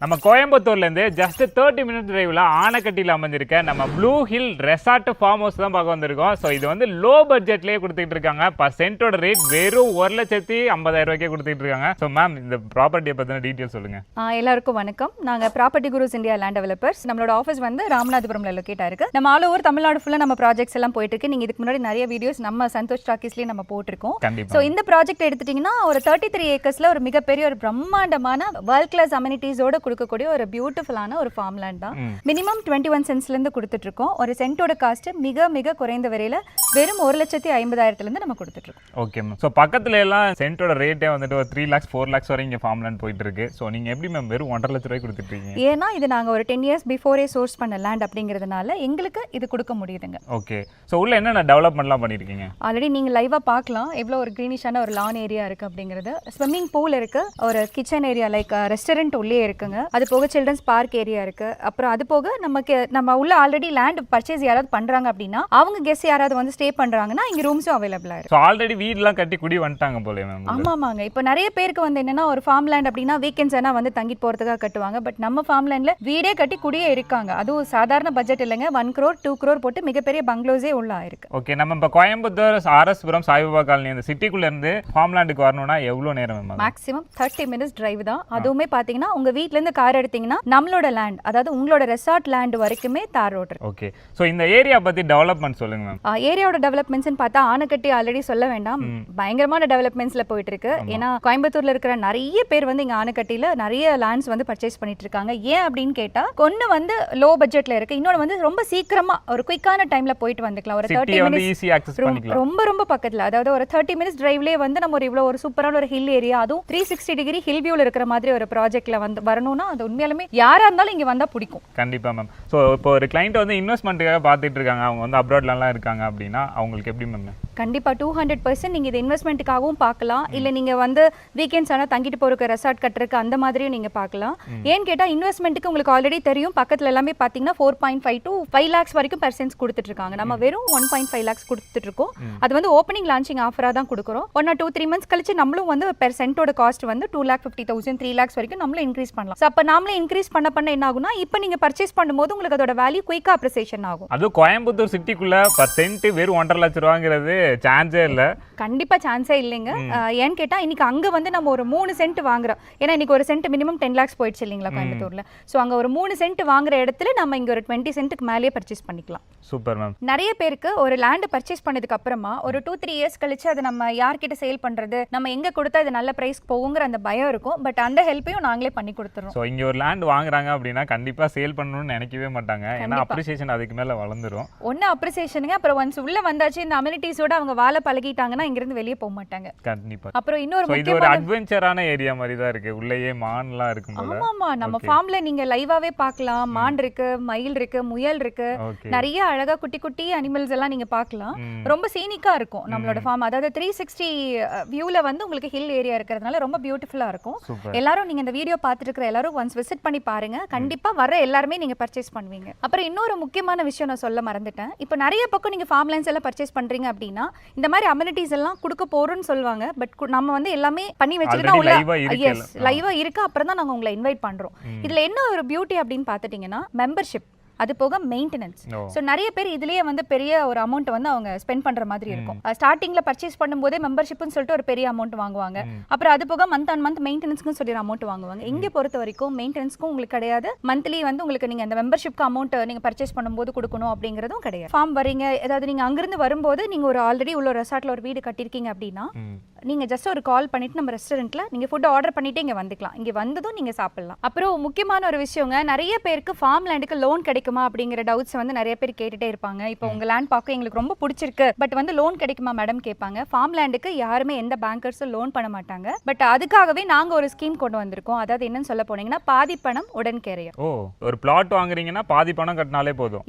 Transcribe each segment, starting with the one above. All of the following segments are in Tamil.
நம்ம கோயம்புத்தூர்லேருந்து ஜஸ்ட் 30 மினிட் டிரைவில் ஆனைக்கட்டியில் அமைஞ்சிருக்க நம்ம Blue Hill resort farm house தான் பார்க்க வந்திருக்கோம். ஸோ இது வந்து லோ பட்ஜெட்லேயே கொடுத்துட்டு இருக்காங்க. பர் சென்ட்டோட ரேட் வெறும் 1,50,000 ரூபாய்க்கே கொடுத்துட்டு இருக்காங்க. ஸோ மேம், இந்த ப்ராப்பர்ட்டியை பற்றின டீட்டெயில் சொல்லுங்கள். எல்லாருக்கும் வணக்கம். நாங்கள் ப்ராப்பர்ட்டி குருஸ் இந்தியா லேண்ட் டெவலப்பர்ஸ். நம்மளோட ஆஃபீஸ் வந்து ராமநாதபுரம்ல லொக்கேட் ஆயிருக்கு. நம்ம ஆல் ஓவர் தமிழ்நாடு ஃபுல்லாக நம்ம ப்ராஜெக்ட்ஸ் எல்லாம் போயிட்டு இருக்கு. நீங்கள் இதுக்கு முன்னாடி நிறைய வீடியோஸ் நம்ம சந்தோஷ் டாக்கீஸ்லேயே நம்ம போட்டிருக்கோம். ஸோ இந்த ப்ராஜெக்ட் எடுத்துட்டிங்கன்னா ஒரு 33 ஏக்கர்ஸில் ஒரு மிகப்பெரிய ஒரு பிரம்மாண்டமான வேர்ல்ட் கிளாஸ் அமெனிட்டிஸோட கொடுக்கக்கூடிய ஒரு பியூட்டிஃபுல்லான ஒரு ஃபார்ம் லேண்ட் தான். மினிமம் 21 சென்ட்ஸ்லேருந்து கொடுத்துட்டு இருக்கோம். ஒரு சென்ட்டோட காஸ்ட் மிக மிக குறைந்த விலையில் வெறும் 1,50,000 நம்ம கொடுத்துட்டு இருக்கோம். Okay ma'am. ஸோ பக்கத்துல எல்லாம் சென்ட்டோட ரேட்டே வந்துட்டு ஒரு 3 lakhs 4 lakhs வரை இங்கே ஃபார்ம் லேண்ட் போயிட்டு இருக்கு. ஸோ நீங்கள் எப்படி மேம் வெறும் 1.5 லட்ச ரூபாய் கொடுத்துருக்கீங்க? ஏன்னா இது நாங்கள் ஒரு 10 years பிஃபோரே சோர்ஸ் பண்ண லேண்ட் அப்படிங்கிறதுனால எங்களுக்கு இது கொடுக்க முடியுதுங்க. ஓகே. ஸோ உள்ள என்னென்ன டெவலப்மெண்ட்லாம் பண்ணியிருக்கீங்க? ஆல்ரெடி நீங்கள் லைவாக பார்க்கலாம் எவ்வளோ ஒரு க்ரீனிஷான ஒரு லான் ஏரியா இருக்குது அப்படிங்கிறது. ஸ்விம்மிங் பூல் இருக்குது, ஒரு கிச்சன் ஏரியா லைக் ரெஸ்டாரண்ட் உள்ளே இருக்குங்க. அது போக சில்ட்ரன்ஸ் பார்க் ஏரியா இருக்குது. அப்புறம் அது போக நம்ம உள்ள ஆல்ரெடி லேண்ட் பர்ச்சேஸ் யாராவது பண்ணுறாங்க அப்படின்னா அவங்க கெஸ்ட் யாராவது வந்து ஸ்டே பண்ணுறாங்கன்னா இங்கே ரூம்ஸும் அவைலபிளாக இருக்குது. ஸோ ஆல்ரெடி வீடெலாம் கட்டி குடி வந்துட்டாங்க போல மேம். ஆமாங்க. இப்போ நிறைய பேருக்கு வந்து என்னன்னா ஒரு ஃபார்ம் லேண்ட் அப்படின்னா வீக்கெண்ட்ஸ் ஆனால் வந்து தங்கிட்டு போகிறதுக்காக கட்டுவாங்க. பட் நம்ம ஃபார்ம் லேண்டில் வீடே கட்டி குடியே இருக்காங்க. அதுவும் சாதாரண பட்ஜெட் இல்லைங்க. 1 crore 2 crore போட்டு மிகப்பெரிய பங்களோஸே உள்ள ஆயிருக்கு. ஓகே. நம்ம இப்போ கோயம்புத்தூர் ஆர்எஸ்புரம் சாய்பாபா காலனி அந்த சிட்டிக்குள்ள இருந்து ஃபார்ம் லேண்டுக்கு வரணும்னா எவ்வளோ நேரம்? மேக்ஸிமம் 30 minutes டிரைவ் தான். அதுவுமே பார்த்தீங்கன்னா உங்கள் வீட்டிலேருந்து கார் எடுத்தீங்கன்னா நம்மளோட லேண்ட், அதாவது உங்களோட ரெசார்ட் லேண்ட் வரைக்குமே தார் ரோட் இருக்கு. ஓகே. ஸோ இந்த ஏரியா பற்றி டெவலப்மெண்ட் சொல்லுங்க மேம். ஏரியாவோட டெவலப்மெண்ட்ஸ்னு பார்த்தா ஆனைக்கட்டி ஆல்ரெடி சொல்ல வேண்டாம், பயங்கரமான டெவலப்மெண்ட்ஸ்ல போயிட்டு இருக்கு. ஏன்னா கோயம்புத்தூர்ல இருக்கிற நிறைய பேர் வந்து இங்க ஆனைக்கட்டியில நிறைய லேண்ட்ஸ் வந்து பர்ச்சேஸ் பண்ணிட்டு இருக்காங்க. ஏன் அப்படின்னு கேட்டா ஒன்னு வந்து லோ பட்ஜெட்ல இருக்கு, இன்னொன்று வந்து ரொம்ப சீக்கிரமா ஒரு குயிக்கான டைம்ல போயிட்டு வந்துக்கலாம். ஒரு 30 minutes ரொம்ப ரொம்ப பக்கத்துல, அதாவது ஒரு 30 minutes டிரைவ்லேயே வந்து நம்ம ஒரு இவ்வளோ ஒரு சூப்பரான ஒரு ஹில் ஏரியா, அதுவும் 360 டிகிரி ஹில் வியூல இருக்கிற மாதிரி ஒரு ப்ராஜெக்ட்ல வந்து வரணும்னா அது உண்மையாலுமே யாரா இருந்தாலும் இங்க வந்தா பிடிக்கும். கண்டிப்பா மேம். ஸோ இப்போ ஒரு கிளைண்ட் வந்து இன்வெஸ்ட்மெண்ட்டுக்காக பார்த்துட்டு இருக்காங்க, அவங்க வந்து அப்ராட்லாம் இருக்காங்க அப்படின்னா அவங்களுக்கு எப்படி மேம்? கண்டிப்பா 200% நீங்க இது இன்வெஸ்ட்மெண்ட்டுக்காகவும் பார்க்கலாம், இல்ல நீங்க வந்து வீக்கெண்ட்ஸ் ஆனால் தங்கிட்டு போறதுக்கு ரெசார்ட் கட்டுறதுக்கு அந்த மாதிரியும் நீங்க பார்க்கலாம். ஏன்னு கேட்டா இன்வெஸ்ட்மெண்ட்டுக்கு உங்களுக்கு ஆல்ரெடி தெரியும், பக்கத்துல எல்லாமே பார்த்தீங்கன்னா 4.5 to 5 lakhs வரைக்கும் பெர்சன்ஸ் கொடுத்துட்டு இருக்காங்க. நம்ம வெறும் 1.5 lakhs கொடுத்துட்டு இருக்கோம். அது வந்து ஓப்பனிங் லான்ச்சிங் ஆஃபரா தான் கொடுக்குறோம். 1 or 2-3 months கழிச்சு நம்மளும் வந்து பெர் சென்ட்டோட காஸ்ட் வந்து 2,50,000 3 lakhs வரைக்கும் நம்மளும் இன்க்ரீஸ் பண்ணலாம். ஸோ அப்போ நாமளே இன்க்ரீஸ் பண்ண என்ன ஆகும்னா இப்போ நீங்க பர்ச்சேஸ் பண்ணும்போது உங்களுக்கு அதோட வேல்யூ குயிக்கா அப்ரிசியேஷன் ஆகும். அது கோயம்புத்தூர் சிட்டிக்குள்ள பர் சென்ட் வெறும் 1.5 லட்ச ரூபாங்கிறது சான்ஸே இல்ல. கண்டிப்பா சான்ஸே இல்லைங்க. ஏன்னு கேட்டா இன்னைக்கு அங்க வந்து நம்ம ஒரு 3 சென்ட் வாங்குறோம். ஏன்னா இன்னைக்கு ஒரு சென்ட் மினிமம் 10 lakhs போயிடுச்சு இல்லைங்களா கோயம்புத்தூர்ல. ஸோ அங்க ஒரு 3 சென்ட் வாங்குற இடத்துல நம்ம இங்க ஒரு 20 சென்ட்டுக்கு மேலேயே பர்ச்சேஸ் பண்ணிக்கலாம். Super ma'am. நிறைய பேருக்கு ஒரு லேண்ட் பர்ச்சேஸ் பண்ணதுக்கு அப்புறமா ஒரு 2-3 years கழிச்சு அதை நம்ம யார்கிட்ட சேல் பண்றது, நம்ம எங்க கொடுத்தா இது நல்ல பிரைஸ் போகுங்கிற அந்த பயம் இருக்கும். பட் அந்த ஹெல்ப்பையும் நாங்களே பண்ணி கொடுத்துறோம். ஸோ இங்க ஒரு லேண்ட் வாங்குறாங்க அப்படின்னா கண்டிப்பா சேல் பண்ணணும்னு நினைக்கவே மாட்டாங்க. ஏன்னா அப்ரிசியேஷன் அதுக்கு மேல வளர்ந்துரும். ஒன்னு அப்ரிசியேஷனுங்க, அப்புறம் ஒன்ஸ் உள்ள வந்தாச்சு இந்த அமெனிட்டிஸோட அவங்க வாழ பழகிட்டாங்கன்னா இங்க இருந்து வெளியே போக மாட்டாங்க. கண்டிப்பா. அப்புறம் இன்னொரு இது ஒரு அட்வென்ச்சரான ஏரியா மாதிரி தான் இருக்கு. உள்ளேயே மான்லாம் இருக்கும் போல. ஆமாமா, நம்ம ஃபார்ம்ல நீங்க லைவாவே பார்க்கலாம். மான் இருக்கு, மயில் இருக்கு, முயல் இருக்கு, நிறைய அழகா குட்டி குட்டி அனிமல்ஸ் எல்லாம் நீங்க பார்க்கலாம். ரொம்ப சீனிக்கா இருக்கும் நம்மளோட ஃபார்ம். அதாவது 360 வியூல வந்து உங்களுக்கு ஹில் ஏரியா இருக்கிறதுனால ரொம்ப பியூட்டிஃபுல்லா இருக்கும். எல்லாரும் நீங்க இந்த வீடியோ பார்த்துட்டு இருக்கிற எல்லாரும் ஒன்ஸ் விசிட் பண்ணி பாருங்க. கண்டிப்பா வர எல்லாருமே நீங்க பர்ச்சேஸ் பண்ணுவீங்க. அப்புறம் இன்னொரு முக்கியமான விஷயம் நான் சொல்ல மறந்துட்டேன். இப்போ நிறைய பக்கம் நீங்க ஃபார்ம் லேண்ட்ஸ் எல்லாம் பர்ச்சேஸ் பண்றீங்க அப்படின்னா இந்த மாதிரி அமெனிட்டிஸ் எல்லாம் கொடுக்க போறோம்னு சொல்லுவாங்க. பட் நம்ம வந்து எல்லாமே பண்ணி வச்சுட்டு தான் லைவா இருக்கு. அப்புறம் தான் நாங்க உங்களை இன்வைட் பண்றோம். இதுல என்ன ஒரு பியூட்டி அப்படின்னு பார்த்துட்டீங்கன்னா மெம்பர்ஷிப், அது போக மெயின்டெனன்ஸ். ஸோ நிறைய பேர் இதுலயே வந்து பெரிய ஒரு அமௌண்ட் வந்து அவங்க ஸ்பெண்ட் பண்ற மாதிரி இருக்கும். ஸ்டார்டிங்ல பர்ச்சேஸ் பண்ணும்போதே மெம்பர்ஷிப்னு சொல்லிட்டு ஒரு பெரிய அமௌண்ட் வாங்குவாங்க. அப்புறம் அது போக மந்த் ஆன் மந்த் மெயின்டெனன்ஸ்க்கு சொல்லி அமௌண்ட் வாங்குவாங்க. இங்க பொறுத்த வரைக்கும் மெயின்டெனன்ஸ்க்கும் உங்களுக்கு கிடையாது. மந்த்லி வந்து உங்களுக்கு நீங்க அந்த மெம்பர்ஷிப்க்கு அமௌண்ட் நீங்க பர்ச்சேஸ் பண்ணும்போது கொடுக்கணும் அப்படிங்கிறதும் கிடையாது. ஃபார்ம் வரீங்க, ஏதாவது நீங்க அங்கிருந்து வரும்போது நீங்க ஒரு ஆல்ரெடி உள்ள ரெசார்ட்ல ஒரு வீடு கட்டிருக்கீங்க அப்படின்னா நீங்க ஜஸ்ட் ஒரு கால் பண்ணிட்டு நம்ம ரெஸ்டாரண்ட்ல நீங்க ஃபுட் ஆர்டர் பண்ணிட்டு இங்க வந்துக்கலாம். இங்க வந்ததும் நீங்க சாப்பிடலாம். அப்புறம் முக்கியமான ஒரு விஷயங்க, நிறைய பேருக்கு ஃபார்ம் லேண்டுக்கு லோன் கிடைக்குமா அப்படிங்கிற டவுட்ஸ் வந்து நிறைய பேர் கேட்டுட்டே இருப்பாங்க. இப்போ உங்க லேண்ட் பார்க்க எங்களுக்கு ரொம்ப பிடிச்சிருக்கு, பட் வந்து லோன் கிடைக்குமா மேடம் கேட்பாங்க. ஃபார்ம் லேண்டுக்கு யாருமே எந்த பேங்கர்ஸும் லோன் பண்ண மாட்டாங்க. பட் அதுக்காகவே நாங்க ஒரு ஸ்கீம் கொண்டு வந்திருக்கோம். அதாவது என்னன்னு சொல்ல போனீங்கன்னா பாதி பணம் உடன் கேரியர். ஒரு பிளாட் வாங்குறீங்கன்னா பாதி பணம் கட்டினாலே போதும்.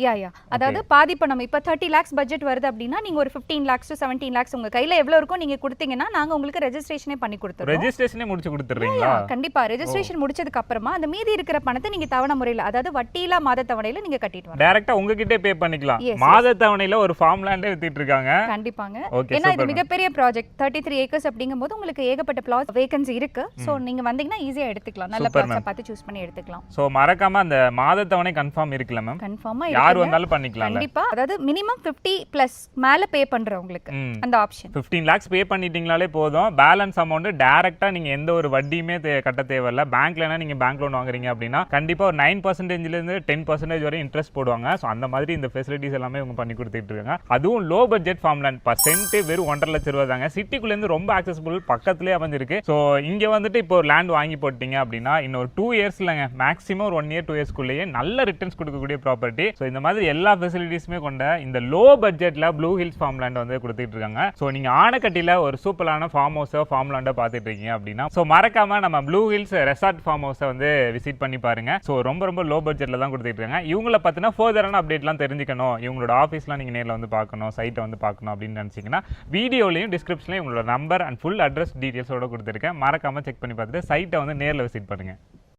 அதாவது பாதி பணம் இப்போ 30 lakhs பட்ஜெட் வருது அப்படின்னா நீங்க ஒரு 15 lakhs to 17 lakhs உங்க கையில எவ்வளவு இருக்கும் நீங்க கொடுத்தீங்கன்னா நாங்க உங்களுக்கு ரெஜிஸ்ட்ரேஷனே பண்ணி கொடுத்துறோம். ரெஜிஸ்ட்ரேஷனே முடிச்சு கொடுத்துறீங்களா? கண்டிப்பா. ரெஜிஸ்ட்ரேஷன் முடிச்சதுக்கு அப்புறமா அந்த மீதி இருக்கிற பணத்தை நீங்க தவணை முறையில, அதாவது வட்டியில்லா மாத தவணையில நீங்க கட்டிட்டு வரலாம். டைரக்டா உங்ககிட்டே பே பண்ணிக்கலாம். மாத தவணையில ஒரு ஃபார்ம் லேண்டே வித்திட்டு இருக்காங்க. கண்டிப்பாங்க. ஏன்னா இது மிகப்பெரிய ப்ராஜெக்ட், 33 ஏக்கர்ஸ் அப்படிங்கும்போது உங்களுக்கு ஏகப்பட்ட பிளாட் வேகன்சி இருக்கு. சோ நீங்க வந்தீங்கன்னா ஈஸியா எடுத்துக்கலாம். நல்ல பிளாட்ஸா பார்த்து சூஸ் பண்ணி எடுத்துக்கலாம். சோ மறக்காம அந்த மாத தவணை கன்ஃபார்ம் இருக்குல மேம்? கன்ஃபார்மா யார் வந்தாலும் பண்ணிக்கலாம். கண்டிப்பா. அதாவது மினிமம் 50+ மேல பே பண்றவங்களுக்கு அந்த ஆப்ஷன். 15 lakhs பே பண்ணிட்டீங்களாலே போதும். பேலன்ஸ் அமௌண்ட் டைரக்டா நீங்க எந்த ஒரு வட்டியுமே கட்ட தேவையில்ல. பேங்க்லனா நீங்க பேங்க் லோன் வாங்குறீங்க அப்படின்னா கண்டிப்பா ஒரு 9% ல இருந்து 10% வரை இன்ட்ரெஸ்ட் போடுவாங்க. சோ அந்த மாதிரி இந்த ஃபெசிலிட்டிஸ் எல்லாமே இவங்க பண்ணி கொடுத்துட்டு இருக்காங்க. அதுவும் low budget farm land. Percent வெறும் 1.5 லட்சம் ரூபாய் தாங்க. சிட்டிக்குள்ள இருந்து ரொம்ப ஆக்சஸபிள், பக்கத்துலயே அமைஞ்சிருக்கு. சோ இங்க வந்துட்டு இப்போ ஒரு லேண்ட் வாங்கி போட்டீங்க அப்படின்னா இன்னும் ஒரு 2 இயர்ஸ்லங்க, மேக்ஸிமம் ஒரு 1 இயர் 2 இயர்ஸ்க்குள்ளேயே நல்ல ரிட்டர்ன்ஸ் கொடுக்கக்கூடிய ப்ராப்பர்ட்டி. ஸோ இந்த மாதிரி எல்லா ஃபெசிலிட்டிஸுமே கொண்ட இந்த லோ பட்ஜெட்ல ப்ளூ ஹில்ஸ் ஃபார்ம் லேண்ட் வந்து கொடுத்துட்டு இருக்காங்க. ஸோ நீங்க ஆனக்கட்டில ஒரு சூப்பரான ஃபார்ம் ஹவுஸோ ஃபார்ம் லேண்டோ பார்த்துட்டு இருக்கீங்க அப்படின்னா ஸோ மறக்காம நம்ம ப்ளூ ஹில்ஸ் ரெசார்ட் ஃபார்ம் ஹவுஸை வந்து விசிட் பண்ணி பாருங்க. ஸோ ரொம்ப லோ பட்ஜெட்ல தான் கொடுத்துட்டு இருக்காங்க. இவங்களை பத்தின ஃபர்தரான அப்டேட்லாம் தெரிஞ்சுக்கணும், இவங்களோட ஆஃபீஸ்லாம் நீங்க நேரில் வந்து பார்க்கணும், சைட்டை வந்து பார்க்கணும் அப்படின்னு நினைச்சீங்கன்னா வீடியோலையும் டிஸ்கிரிப்ஷன்லையும் உங்களோட நம்பர் அண்ட் ஃபுல் அட்ரஸ் டீடைல்ஸோட கொடுத்துருக்கேன். மறக்காம செக் பண்ணி பார்த்துட்டு சைட்டை வந்து நேரில் விசிட் பண்ணுங்க.